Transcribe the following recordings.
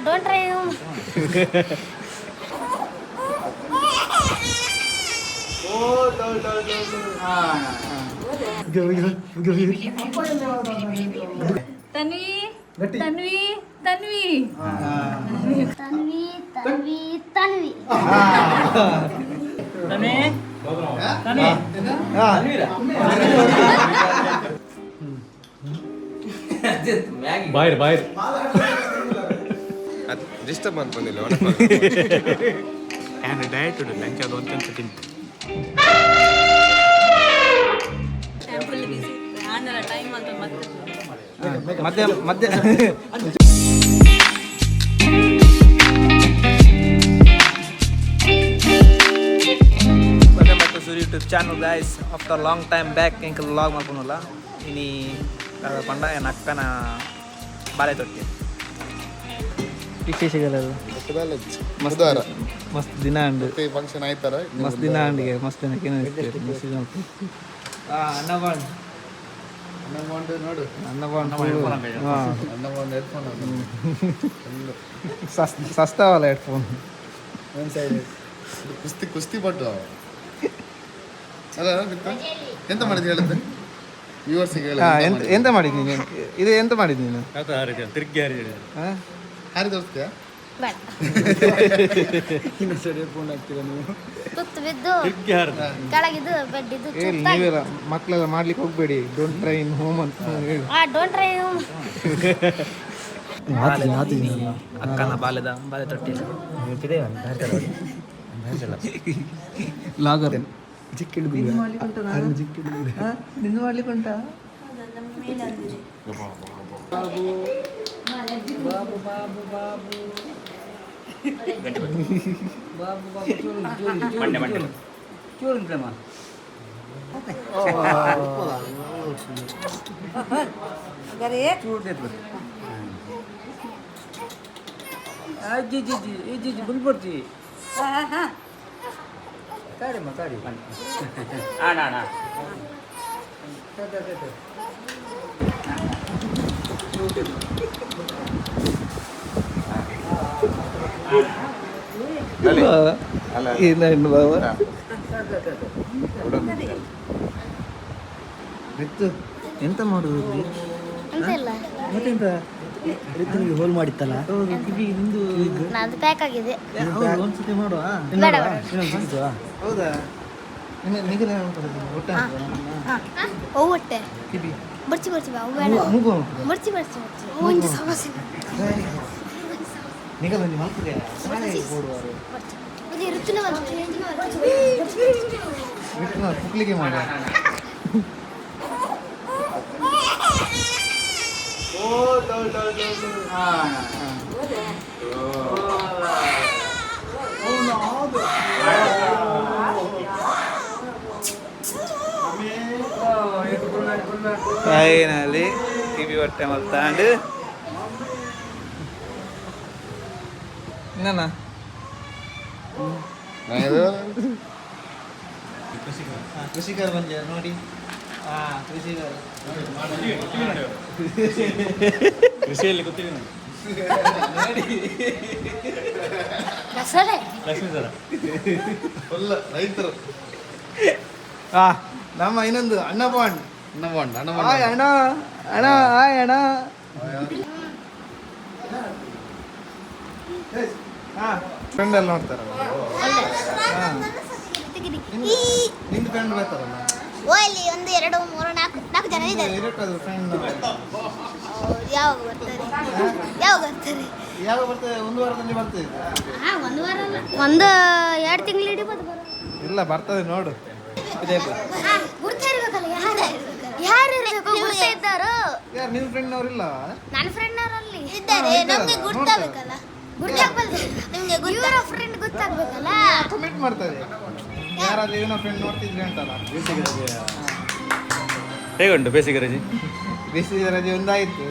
Don't try Tanvi Tanvi Tanvi Tanvi Tanvi Tanvi ಬಾಯ್ರ್ ಬಾಯ್ರ್ disturb ಅನ್ಕೊಂಡಿಲ್ಲ ಏನು ಡಯಟ್ ಇಡು ನಂಗೆ ಅದು ಅಂತ ತಿಂತು ಫುಲ್ ಬಿಸಿ ಆನರ ಟೈಮ್ ಅಂತ ಮಧ್ಯ ಮಧ್ಯ YouTube channel guys after long time back ಇಂಕ ವ್ಲಾಗ್ ಮಾಡ್ಕೊಳಲ್ಲ ಇನಿ ಪಂಡ ಏನು ಅಕ್ಕನ ಬಾಳೆ ತೊಟ್ಟಿ ವಿಶೇಷಗಳೆಲ್ಲ ಮಸ್ತ್ ದಿನ ಉಂಡು ಫಂಕ್ಷನ್ ಆಯ್ತಾರ ಮಸ್ತ್ ದಿನ ಉಂಡಿಗೆ ಮಸ್ತ್ ದಿನಕ್ಕೆ ಅನ್ನಬಾಂಡ್ ನೋಡು ಸಸ್ತಾವಲ್ಲ ಹೆಡ್ಫೋನ್ ಕುಸ್ತಿ ಕುಸ್ತಿ ಪಟ್ಟು ಅಲ್ಲ ಎಂತ ಮಾಡಿದ್ವಿ ಹೇಳಿದ್ರೆ ವ್ಯೂವರ್ಸಿಗೆ ಎಂತ ಮಾಡಿದ್ ನೀನು ಇದು ಎಂತ ಮಾಡಿದ್ ನೀನು ತಿರ್ಗಿ ಹಾರಿ ತೋರಿಸ್ತೀಯಾ ಬೇಡ ಇನ್ನು ಸರಿ ಫೋನ್ ಹಾಕ್ತೀರಾ ನೀವು ತುತ್ತು ಬಿದ್ದು ಕೆಳಗಿದ್ದು ಬೆಡ್ ಇದು ಹೇಳಿ ನೀವೆಲ್ಲ ಮಕ್ಕಳೆಲ್ಲ ಮಾಡ್ಲಿಕ್ಕೆ ಹೋಗ್ಬೇಡಿ ಡೋಂಟ್ ಟ್ರೈ ಇನ್ ಹೋಮ್ ಅಂತ ಹೇಳಿ ಡೋಂಟ್ ಟ್ರೈ ಅಕ್ಕನ ಬಾಲ್ಯದ ಬಾಲ್ಯ ತೊಟ್ಟಿ ಲಾಗರ್ ಜಿಕ್ಕಿಡು ನಿಂದು ಮಾಡ್ಲಿಕ್ಕೆ ಉಂಟಾ ಬಾಬು ಬಾಬು ಬಾಬು ಬಾಬು ಬಾಬು ಚೂರು ಪ್ರೇಮ ಅಜ್ಜಿ ಜಿಜ್ಜಿ ಇಜ್ಜಿ ಬುಲ್ಬರ್ಜಿ ಕಾಡಿಮ್ಮ ಕಾಡಿ ಅಣ್ಣ ಅಣ್ಣ ಏನು ಬಾಬಾ ಎಂತ ಮಾಡುದು ಅಂತಿಲ್ಲ ಮತ್ತೆಂತ ರಿತನಿಗೆ ಹೋಲ್ ಮಾಡಿತ್ತಲ್ಲ ಕಿವಿಗೆ ನಿಂದು ನಂದು ಪ್ಯಾಕ್ ಆಗಿದೆ ಒಂದ್ಸತಿ ಮಾಡುವ ಬೇಡ ಹೌದಾ ನಿಗಲ ಹೊಟ್ಟೆ ಅವು ಹೊಟ್ಟೆ ಕಿವಿ ಬರ್ಚಿ ಬರ್ಚಿ ಅವು ಬೇಡ ಮೂಗು ಬರ್ಚಿ ಬರ್ಚಿ ಬರ್ಚಿ ಒಂದು ಸಮಸ್ಯೆ ನಿಗಲ ನೀವು ಮಲ್ಪದೆ ಓಡುವರು ಇದು ಇರುತ್ತಿಲ್ಲ ಕುಕ್ಲಿಗೆ ಮಾಡ ಫೈನಲಿ ಕಿವಿ ಹೊಟ್ಟೆ ಮಲ್ತಾಂಡು ಇನ್ನನ ಕೃಷಿಕರು ಬಂದ ನೋಡಿ ಕೃಷಿಯಲ್ಲಿ ಗೊತ್ತಿಲ್ಲ ನೋಡಿ ಲಕ್ಷ್ಮೀ ಸರ ಒಲ್ಲ ರೈತರು ನಮ್ಮ ಇನ್ನೊಂದು ಅಣ್ಣ ಬಾಂಡ್ ಹಾಯ್ ಅಣ್ಣ ಅಣ್ಣ ಹಾಯ್ ಅಣ್ಣ ಫ್ರೆಂಡ್ ಎಲ್ಲ ನೋಡ್ತಾರಲ್ಲ ನಿಂದು ಫ್ರೆಂಡ್ ಬರ್ತಾರಲ್ಲ ಓ ಇಲ್ಲಿ 1 2 3 4 ಜನ ಇದ್ದಾರೆ ಫ್ರೆಂಡ್ ಯಾವಾಗ ಬರ್ತಾರೆ ಯಾವಾಗ ಬರ್ತದೆ ಒಂದು ವಾರದಲ್ಲಿ ಬರ್ತದೆ ಒಂದು ವಾರ ಅಲ್ಲ ಒಂದು 2 ತಿಂಗಳು ಹಿಡಿಬೋದು ಇಲ್ಲ ಬರ್ತದೆ ನೋಡು ಇದೇ ಗುರ್ತಿರ್ಬೇಕಲ್ಲ ಯಾರು ಇರಬೇಕು ಗುರ್ತಿದ್ದಾರೋ ಯಾರು ನಿಮ್ಮ ಫ್ರೆಂಡ್ ಅವರಿಲ್ಲ ನನ್ನ ಫ್ರೆಂಡ್ ಅವರಲ್ಲಿ ಇದ್ದಾರೆ ನಮಗೆ ಗುರ್ತಾಗಬೇಕಲ್ಲ ಗುರ್ತಾಗಬಲ್ದೆ ನಿಮಗೆ ಇವರ ಫ್ರೆಂಡ್ ಗೊತ್ತಾಗಬೇಕಲ್ಲ ಕಮೆಂಟ್ ಮಾಡ್ತಾರೆ ಯಾರಾದ್ರೂ ಏನೋ ಫ್ರೆಂಡ್ ನೋಡ್ತಿದ್ರಿ ಅಂತಲ್ಲ ಹೇಗುಂಟು ಬೇಸಿಗೆ ರಜೆ ಬೇಸಿಗೆ ರಜೆ ಒಂದಾಯ್ತು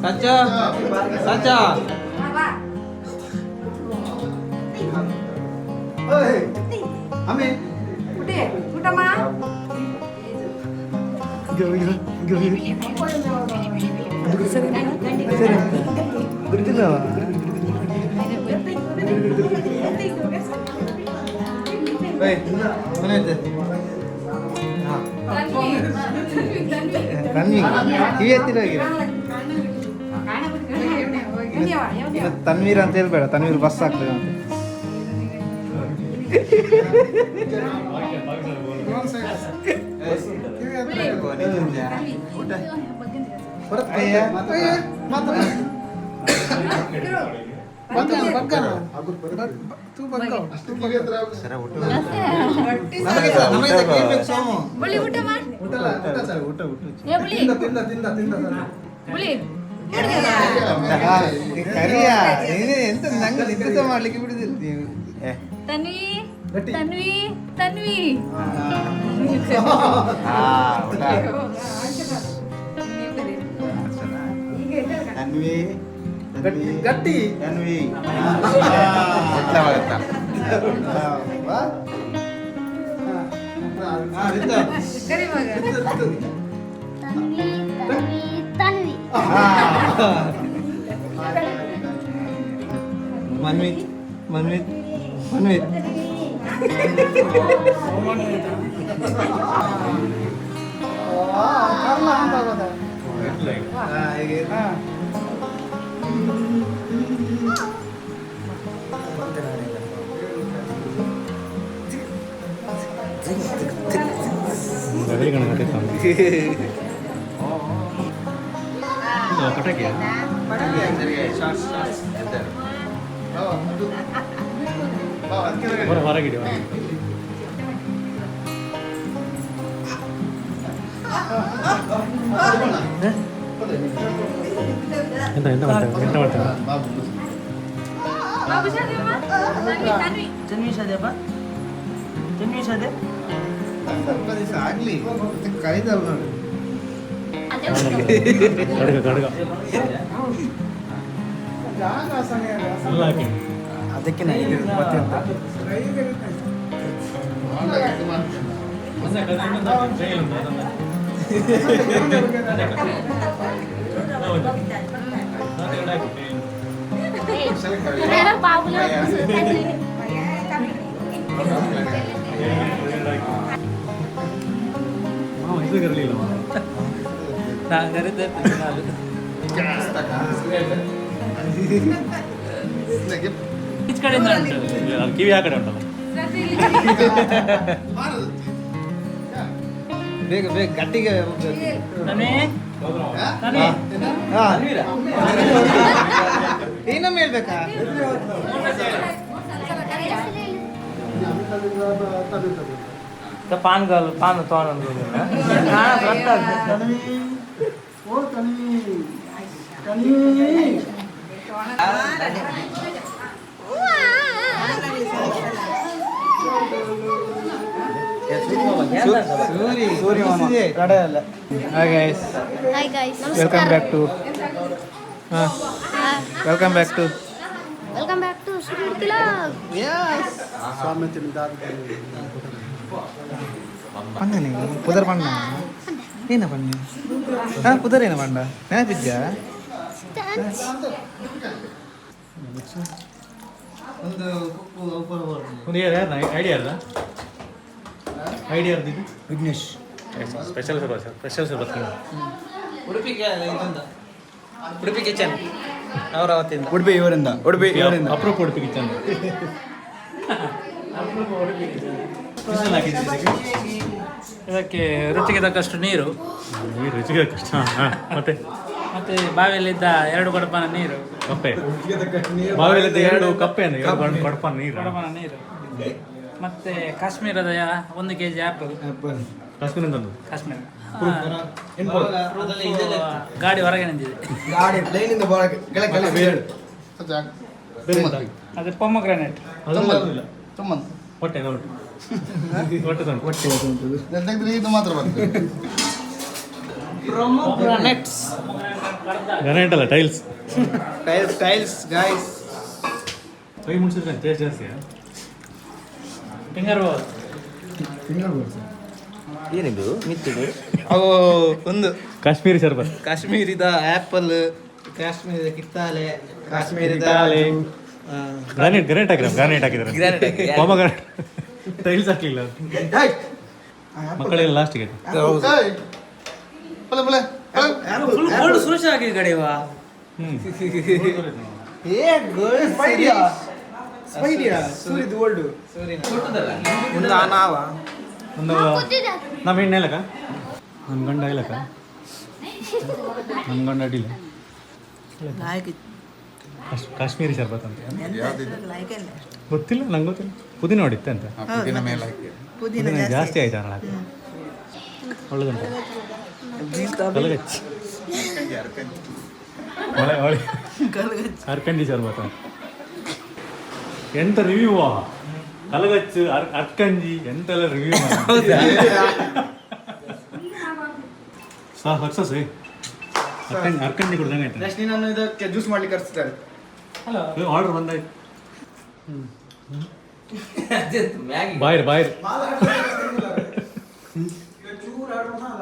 Sacha, Sacha. ತನ್ವೀರ್ ಅಂತ ಹೇಳ್ಬೇಡ, ತನ್ವೀರ್ ಬಸ್ ಆಗ್ತದೆ ಅಂತ. ಎಂತ ನಂಗೆ ನಿದ್ದೆ ಮಾಡ್ಲಿಕ್ಕೆ ಬಿಡುದಿಲ್ಲ. ತನ್ವಿ ತನ್ವಿ ತನ್ವಿ ಗಟ್ಟಿ ತನ್ವಿ ಮನ್ವಿತ್ ಮನ್ವಿತ್ ಮನ್ವಿತ್ ಹೊರಗಿಡಿ ಎಂತ ಎಂತ ಮಾಡ್ತಾರೆ ಎಂತ ಮಾಡ್ತಾರೆ ಆಗ್ಲಿ ಕೈದಲ್ಲ ನೋಡಿ. ಕಡಗ ಕಡಗ ಎಲ್ಲ ಹಾಕಿ ಅದಕ್ಕೆ ಮತ್ತೆ ಅಂತ ಇದು ಇರಲಿಲ್ಲ ಈಚ್ ಕಡೆಯಿಂದ ಉಂಟು ಅದು ಕಿವಿ ಆ ಕಡೆ ಉಂಟಲ್ಲ ಬೇಗ ಬೇಗ ಗಟ್ಟಿಗೆ ಇನ್ನೊಮ್ಮೆ ಹೇಳ್ಬೇಕಾ? पान तो Hi guys, welcome back to Street Club. yes. Panna nih, pudar panna. Ini panna. Pudar ini panna. Nenek pijja. ಒಂದು ಒಂದು ಯಾರು ಐಡಿಯಾ ಅಲ್ಲ ಐಡಿಯಾ ಇದು ವಿಘ್ನೇಶ್ ಸ್ಪೆಷಲ್ ಸ್ವಲ್ಪ ಉಡುಪಿಗೆ ಇದೊಂದು ಉಡುಪಿ ಕಿಚನ್ ಅವರ ಅವತ್ತಿಂದ ಉಡುಪಿ ಇವರಿಂದ ಅಪ್ರೂಪ್ ಉಡುಪಿ ಕಿಚನ್ ಇದಕ್ಕೆ ರುಚಿಗೆ ತಕ್ಕಷ್ಟು ನೀರು ರುಚಿಗೆ ಕಷ್ಟ ಮತ್ತೆ ಮತ್ತೆ ಬಾವಿಯಲ್ಲಿದ್ದ 2 ಕೊಡಪಾನ ನೀರು ಕಪ್ಪೆ ಬಾವಿಲಿದ್ದ 2 ಕಪ್ಪೆ ಅಂದ್ರೆ 2 ಕೊಡಪಾನ ನೀರು ಕೊಡಪಾನ ನೀರು ಮತ್ತೆ ಕಾಶ್ಮೀರದ 1 kg ಆಪಲ್ ಕಾಶ್ಮೀರ ಕಾಶ್ಮೀರ ಗಾಡಿ ಹೊರಗೆ ನಿಂತಿದೆ ಗಾಡಿ ಪ್ಲೇನಿಂದ ಕೆಳಗೆ ಅದು ಪೊಮಗ್ರಾನೇಟ್ ಹೊಟ್ಟೆ ಇದು ಮಾತ್ರ ಬರ್ತದೆ ಗ್ರಾನೈಟ್ ಅಲ್ಲ ಟೈಲ್ಸ್ ಟೈಲ್ಸ್ ಗಾಯ್ಸ್ ಕೈ ಮುಡ್ಸಿದ್ರೆ ಟೇಸ್ಟ್ ಜಾಸ್ತಿ ಫಿಂಗರ್ ಏನಿದು ಮಿತ್ತಿದು ಅವು ಒಂದು ಕಾಶ್ಮೀರಿ ಶರ್ಬತ್ ಕಾಶ್ಮೀರಿದ ಆ್ಯಪಲ್ ಕಾಶ್ಮೀರದ ಕಿತ್ತಾಲೆ ಕಾಶ್ಮೀರದ ಗ್ರಾನೈಟ್ ಹಾಕಿದ್ದಾರೆ Granite ಹಾಕಿ. ಪೊಮಗ್ರಾನೇಟ್ ಟೈಲ್ಸ್ ಹಾಕ್ಲಿಲ್ಲ ಮಕ್ಕಳೆಲ್ಲ ಲಾಸ್ಟಿಗೆ ಗೋಲ್ಡ್ ಸುರೇಶ ಆಗಿ ಕಡೆವಾ ಒಂದು ನಾವ ಒಂದು ನಮ್ಮ ಹೆಣ್ಣು ಹೇಳಕ್ಕ ನನ್ನ ಗಂಡ ಹೇಳಕ್ಕ ನನ್ನ ಗಂಡ ಅಡ್ಡಿಲ್ಲ ಕಾಶ್ಮೀರಿ ಶರ್ಬತ್ ಅಂತ ಗೊತ್ತಿಲ್ಲ ನಂಗೆ ಗೊತ್ತಿಲ್ಲ ಪುದೀನ ಹೊಡಿತ್ತೆ ಅಂತ ಪುದೀನ ಜಾಸ್ತಿ ಆಯ್ತು ಅಣ್ಣ ಒಳ್ಳೆದುಂಟ ಕಲಗಚ್ಚಿ ಒಳ್ಳೆ ಅರ್ಕಂಡಿ ಶರ್ಬತ್ ಎಂತ ರಿವ್ಯೂ ಕಲಗಚ್ಚು ಅರ್ಕಂಜಿ ಎಂತೆಲ್ಲ ರಿವ್ಯೂ ಸಕ್ಸಸ್ ಅರ್ಕಂಜಿ ಕುಡ್ದಂಗೆ ಆಯ್ತು ನೆಕ್ಸ್ಟ್ ನಾನು ಇದಕ್ಕೆ ಜ್ಯೂಸ್ ಮಾಡ್ಲಿಕ್ಕೆ ಕರ್ಸ್ತಾರೆ ಆರ್ಡರ್ ಬಂದಾಯ್ತು ಬಾಯ್ರ್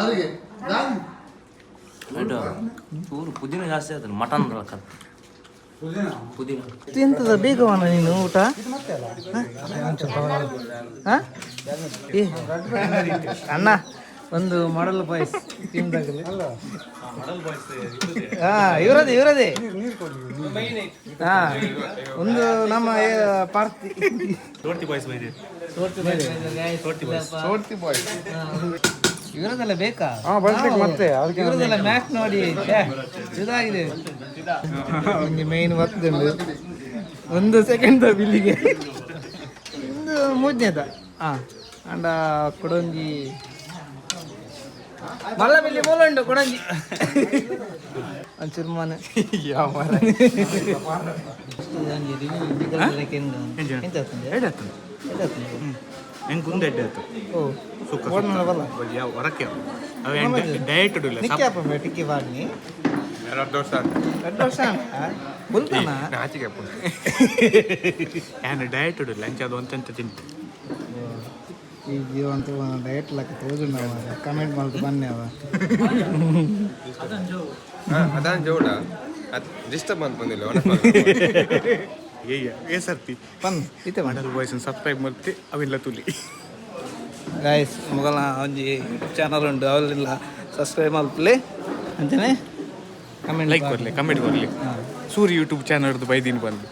ಅದಕ್ಕೆ ಚೂರು ಪುದೀನ ಜಾಸ್ತಿ ಆಯ್ತಲ್ಲ ಮಟನ್ ಪುದೀನ ಎಂತದ ಬೇಗವನ ನೀನು ಊಟ ಅಣ್ಣ ಒಂದು ಮಾಡಲ್ ಬಾಯ್ಸ್ ಟೀಮ್ದಾಗಲಿ ಇವರದೇ ಒಂದು ನಮ್ಮ ಪಾರ್ಟಿ ಸೋರ್ತಿ ಬಾಯ್ಸ್ ಬೈದೆ ಇವರದೆಲ್ಲ ಬೇಕಾ ಮತ್ತೆ ಇವರದೆಲ್ಲ ಮ್ಯಾಚ್ ನೋಡಿ ಇದಾಗಿದೆ ನಿಮಗೆ ಮೈನ್ ಬರ್ತದೆ ಒಂದು ಸೆಕೆಂಡ್ ಬಿಲ್ಲಿಗೆ ಒಂದು ಮೂರನೇದ ಅಂಡ ಕೊಡೊಂಜಿ ಮಲ್ಲ ಬಿಲ್ಲಿ ಬೋಲುಂಡು ಕೊಡಂಜಿ ಒಂಚೂರು ಮನೆ ಯಾವ ಹೆಂಗೆ ಕುಂದ ಎಡ್ಡೆ ಆಯ್ತು ಓ ಬಲ್ಲ ಯಾವ ಹೊರಕ್ಕೆ ಅವು ಡಯಟ್ ಇಲ್ಲ ನಿಕ್ಕಾಪ ಟಿಕ್ಕಿ ಬಾಡ್ನಿ 2 ವರ್ಷ ಬುಲ್ತಾನ ಆಚೆಗೆ ಏನು ಡಯಟ್ ಇಡಿಲ್ಲ ಲಂಚ್ ಅದು ಅಂತ ತಿಂತು ಈ ಜೀವಂತ ಡಯಟ್ ಲೆಕ್ಕ ತೋಜುಂಡ ಕಮೆಂಟ್ ಮಾಡ್ತು ಬನ್ನಿ ಅವ ಅದಾನ್ ಜೋಡ ಡಿಸ್ಟರ್ಬ್ ಅಂತ ಬಂದಿಲ್ಲ ಏ ಸರ್ತಿ ಬನ್ ಇತ್ತೆ ಮಾಡಲ್ ಬಾಯ್ಸ್ ಸಬ್ಸ್ಕ್ರೈಬ್ ಮಾಡ್ತಿ ಅವೆಲ್ಲ ತುಲಿ ಗಾಯ್ಸ್ ಮೊಗಲ ಒಂಜಿ ಯೂಟ್ಯೂಬ್ ಚಾನಲ್ ಉಂಟು ಅವರೆಲ್ಲ ಸಬ್ಸ್ಕ್ರೈಬ್ ಮಾಡ್ಲಿ ಅಂತಾನೆ ಕಮೆಂಟ್ ಲೈಕ್ ಕೊಡ್ಲಿ ಕಮೆಂಟ್ ಕೊಡ್ಲಿ ಸೂರ್ಯ ಯೂಟ್ಯೂಬ್ ಚಾನಲ್ದು ಬೈದೀನಿ ಬಂದು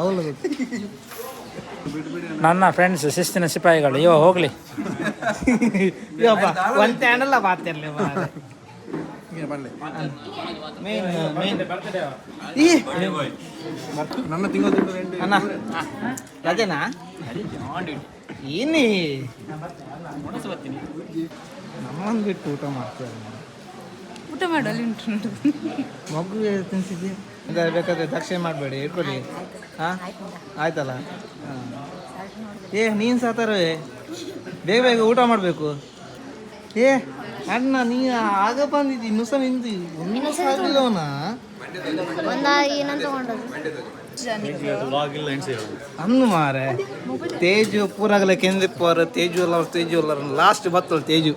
ಅವಲ್ಲ ನನ್ನ ಫ್ರೆಂಡ್ಸ್ ಶಿಸ್ತಿನ ಸಿಪಾಯಿಗಳು ಇವ ಹೋಗ್ಲಿ ಒಂದು ಚಾನಲ್ ಬಾತಿರ್ಲಿ ನನ್ನ ತಿಂಗಳು ಅಣ್ಣ ರಜನಾ ಏನಿ ನಮ್ಮನ್ನು ಬಿಟ್ಟು ಊಟ ಮಾಡ್ತಾರೆ ಊಟ ಮಾಡು ಅಲ್ಲಿ ಉಂಟು ಮಗು ತಿನ್ಸಿದ್ದಿ ಬೇಕಾದ್ರೆ ದಕ್ಷಿಣ ಮಾಡಬೇಡಿ ಇಟ್ಕೊಳ್ಳಿ ಹಾಂ ಆಯ್ತಲ್ಲ ಹಾಂ ನೀನು ಸಾತಾರವೇ ಬೇಗ ಬೇಗ ಊಟ ಮಾಡಬೇಕು ಅಣ್ಣ ನೀ ಆಗ ಬಂದಿದ್ದಿ ಇನ್ನೂ ಸಹ ನಿಂತು ಇನ್ನೂ ಸಹ ಆಗಿಲ್ಲವನ ಏನಂತ ತಗೊಂಡದ್ದು ಅನ್ನು ಮಾರೆ ತೇಜು ಪೂರಾಗಲ ಕೆಂದಿಪ್ಪವರು ತೇಜು ಅಲ್ಲ ಲಾಸ್ಟ್ ಬತ್ತಳು ತೇಜು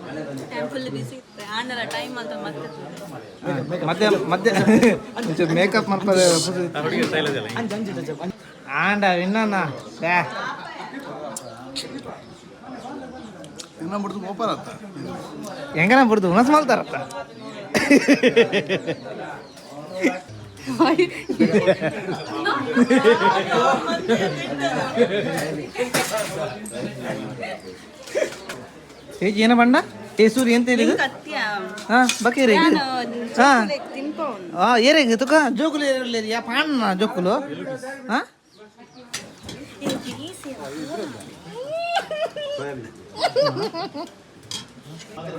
ಫುಲ್ ಬಿಸಿ ಆಂಡಲ ಟೈಮ್ ಅಂತ ಮತ್ತೆ ಮಧ್ಯ ಮಧ್ಯ ಒಂಚೂರು ಮೇಕಪ್ ಮಾಡ್ಕೋದು ಹುಡುಗಿ ಸ್ಟೈಲ್ ಇದೆಯಲ್ಲ ಆಂಡ ಇನ್ನನ್ನ ಇನ್ನ ಬಿಡ್ತು ಓಪನ್ ಆತ ಹೆಂಗನ ಬಿಡ್ದು ಹುಣಸ್ ಮಾಡ್ತಾರತ್ತ ಹೇಗೆ ಏನ ಬಣ್ಣ ಏಸೂರಿ ಎಂತ ಹೇಳಿದ್ದು ಹಾ ಬಕೀರಿ ಹಾ ಏರೇಗ ತುಕ ಜೋಕುಲು ಏರಲೇರಿ ಯಾ ಪಾಣ್ಣ ಜೋಕುಲು ಹಾ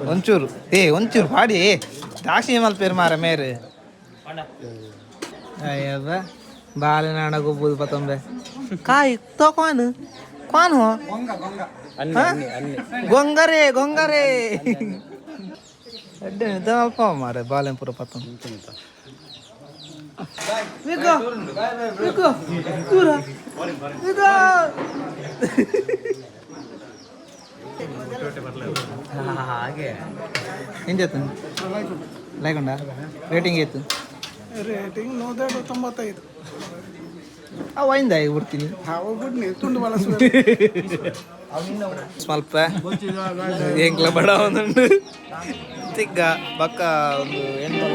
ಒಂಚೂರು ಒಂಚೂರು ಪಾಡಿ ದಾಕ್ಷಿ ಮಲ್ಪೇರು ಮಾರ ಮೇರೆ ಅಯ್ಯಬ್ಬ ಬಾಲಿನಾಡ ಗೊಬ್ಬುದು ಪತ್ತೊಂಬೆ ಕಾಯಿ ತೋ ಕಾನ್ ಹೋ ಗೊಂಗರೆ ಗೊಂಗರೆ ಅಡ್ಡೆ ಅಲ್ಪ ಮಾರೆ ಬಾಲೆಂಪುರ ಪತ್ತೊಂಬೆ ಹಾಗೆ ఏం చేస్తుంది లేకుండా ರೇಟಿಂಗ್ ಏತು ರೇಟಿಂಗ್ 195 ಅವು ಅయింದ ಬಿಡ್ತೀನಿ ಬಿಡ್ನಿ ತುಂಡು ಬಳಸ ಸ್ವಲ್ಪ ಎಂಕ್ಲ ಬಡ ಒಂದುಂಡು ತಿಗ್ಗ ಬಕ್ಕ ಒಂದು ಹೆಣ್ಣು